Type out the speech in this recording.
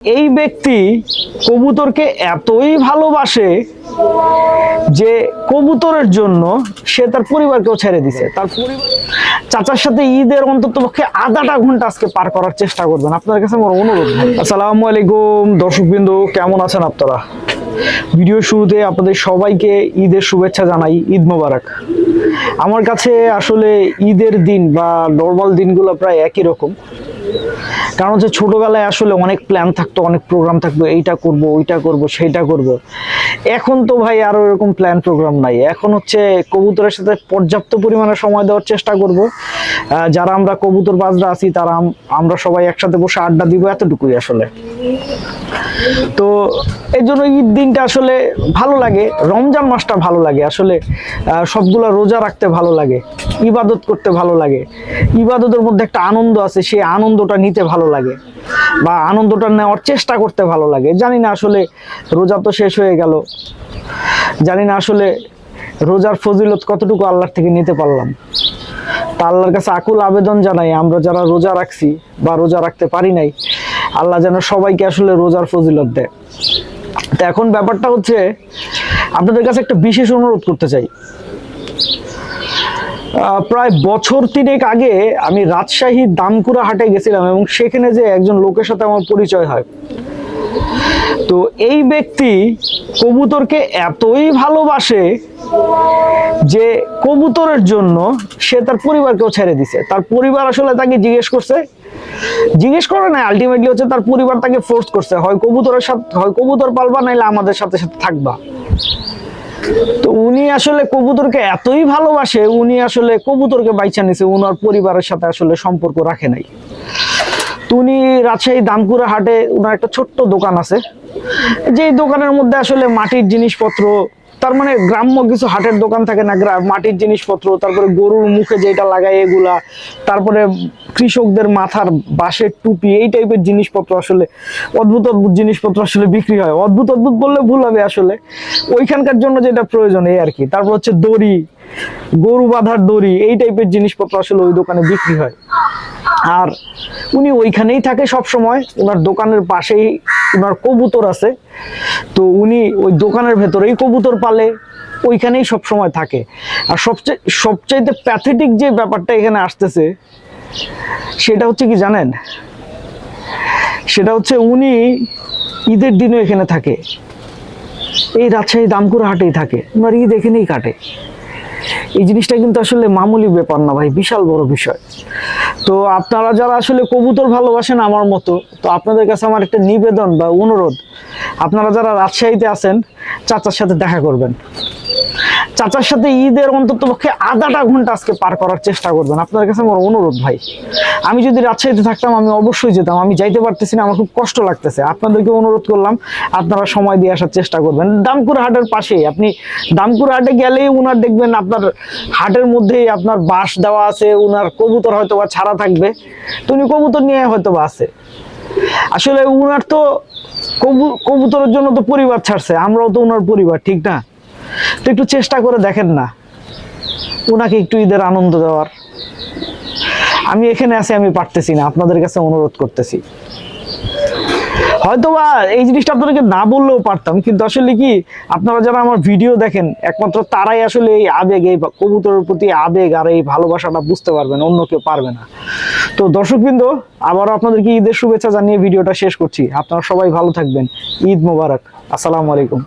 এই ব্যক্তি কবুতরকে এতই ভালোবাসে যে কবুতরের জন্য সে তার পরিবারকেও ছেড়ে দিছে। তার পরিবার চাচার সাথে ঈদের অন্তত পক্ষে আধাটা ঘন্টা আজকে পার করার চেষ্টা করবেন। আপনার কাছে আমার অনুরোধ। আসসালামু আলাইকুম দর্শকবৃন্দ, কেমন আছেন আপনারা? ভিডিও শুরুতে আপনাদের সবাইকে ঈদের শুভেচ্ছা জানাই। ঈদ মোবারক। আমার কাছে আসলে ঈদের দিন বা নর্মাল দিনগুলো প্রায় একই রকম। কারণ হচ্ছে ছোটবেলায় আসলে অনেক প্ল্যান থাকতো, অনেক প্রোগ্রাম থাকতো, এইটা করব, ওইটা করব, সেইটা করব। এখন তো ভাই আর এরকম প্ল্যান প্রোগ্রাম নাই। এখন হচ্ছে কবুতরের সাথে পর্যাপ্ত পরিমাণে সময় দেওয়ার চেষ্টা করব। যারা আমরা কবুতর বাজরা আছি তারা আমরা সবাই একসাথে বসে আড্ডা দিব, এতটুকুই আসলে। তো এই জন্য ঈদ দিনটা আসলে ভালো লাগে, রমজান মাসটা ভালো লাগে আসলে। সবগুলা রোজা রাখতে ভালো লাগে, ইবাদত করতে ভালো লাগে। ইবাদতের মধ্যে একটা আনন্দ আছে, সেই আনন্দটা নিতে ভালো লাগে বা আনন্দটা নেওয়ার চেষ্টা করতে ভালো লাগে। জানি না আসলে রোজা তো শেষ হয়ে গেল, জানি না আসলে রোজার ফজিলত কতটুকু আল্লাহর থেকে নিতে পারলাম। তা আল্লাহর কাছে আকুল আবেদন জানাই, আমরা যারা রোজা রাখছি বা রোজা রাখতে পারি নাই, আল্লাহ যেন সবাইকে আসলে রোজার ফজিলত দেয়। তো এখন ব্যাপারটা হচ্ছে, আপনাদের কাছে একটা বিশেষ অনুরোধ করতে চাই। প্রায় বছর 3 আগে আমি রাজশাহী দামকুড়া হাটে গেছিলাম এবং সেখানে যে একজন লোকের সাথে আমার পরিচয় হয়। তো এই ব্যক্তি কবুতরকে এতই ভালোবাসে যে কবুতরের জন্য সে তার পরিবারকেও ছেড়ে দিছে। তার পরিবার আসলে তাকে জিজ্ঞেস করে না, আলটিমেটলি হচ্ছে তার পরিবার তাকে ফোর্স করছে, হয় কবুতরের সাথে, হয় কবুতর পালবা, নাইলে আমাদের সাথে সাথে থাকবা। তো উনি আসলে কবুতরকে এতই ভালোবাসে, উনি আসলে কবুতরকে বাইচা নিছে, উনার পরিবারের সাথে আসলে সম্পর্ক রাখে নাই। তো উনি রাজশাহী দামকুড়া হাটে উনার একটা ছোট্ট দোকান আছে, যেই দোকানের মধ্যে আসলে মাটির জিনিসপত্র, তার মানে গ্রাম্য কিছু হাটের দোকান থাকে না, মাটির জিনিসপত্র, তারপরে গরুর মুখে যেটা লাগায় এগুলা, তারপরে কৃষকদের মাথার বাঁশের টুপি, এই টাইপের জিনিসপত্র, আসলে অদ্ভুত অদ্ভুত জিনিসপত্র আসলে বিক্রি হয়। অদ্ভুত অদ্ভুত বললে ভুল হবে, আসলে ওইখানকার জন্য যেটা প্রয়োজন এই আর কি। তারপর হচ্ছে দড়ি, গরু বাঁধার দড়ি, এই টাইপের জিনিসপত্র আসলে ওই দোকানে বিক্রি হয়। আর উনি ওইখানেই থাকে সব সময়, ওনার দোকানের পাশেই ওনার কবুতর আছে। তো উনি ওই দোকানের ভেতরেই কবুতর পালে, ওইখানেই সব সময় থাকে। আর সবচাইতে প্যাথেটিক যে ব্যাপারটা এখানে আসতেছে সেটা হচ্ছে কি জানেন, সেটা হচ্ছে উনি ঈদের দিনও এখানে থাকে, এই রাজশাহী দামকুড়া হাটেই থাকে, ওনার ঈদ এখানেই কাটে। এই জিনিসটা কিন্তু আসলে মামুলি ব্যাপার না ভাই, বিশাল বড় বিষয়। তো আপনারা যারা আসলে কবুতর ভালোবাসেন আমার মতো, তো আপনাদের কাছে আমার একটা নিবেদন বা অনুরোধ, আপনারা যারা রাজশাহীতে আছেন চাচার সাথে দেখা করবেন। চাচার সাথে ঈদের অন্তত পক্ষে আধাটা ঘন্টা আজকে পার করার চেষ্টা করবেন। আপনাদের কাছে আমার অনুরোধ ভাই। আমি যদি রাজশাহীতে থাকতাম আমি অবশ্যই যেতাম, আমি যাইতে পারতেছি না, আমার খুব কষ্ট লাগতেছে। আপনাদেরকে অনুরোধ করলাম, আপনারা সময় দিয়ে আসার চেষ্টা করবেন। দামকুড়া হাটের পাশেই, আপনি দামকুড়া হাটে গেলেই উনার দেখবেন আপনার হাটের মধ্যেই আপনার বাঁশ দেওয়া আছে, উনার কবুতর হয়তো বা ছাড়া থাকবে, তো উনি কবুতর নিয়ে হয়তো বা আছে। আসলে উনার তো কবুতরের জন্য তো পরিবার ছাড়ছে, আমরাও তো উনার পরিবার, ঠিক না? তো একটু চেষ্টা করে দেখেন না ওনাকে একটু ঈদের আনন্দ দেওয়ার। আমি এখানে আছি, আমি পারতেছি না, আপনাদের কাছে অনুরোধ করতেছি। হয়তোবা এই জিনিসটা আপনাদেরকে না বললেও পারতাম, কিন্তু আসলে কি, আপনারা যারা আমার ভিডিও দেখেন একমাত্র তারাই আসলে এই আবেগ, এই কবুতরের প্রতি আবেগ আর এই ভালোবাসাটা বুঝতে পারবেন, অন্য কেউ পারবে না। তো দর্শকবৃন্দ, আবারও আপনাদেরকে ঈদের শুভেচ্ছা জানিয়ে ভিডিওটা শেষ করছি। আপনারা সবাই ভালো থাকবেন। ঈদ মোবারক। আসসালামু আলাইকুম।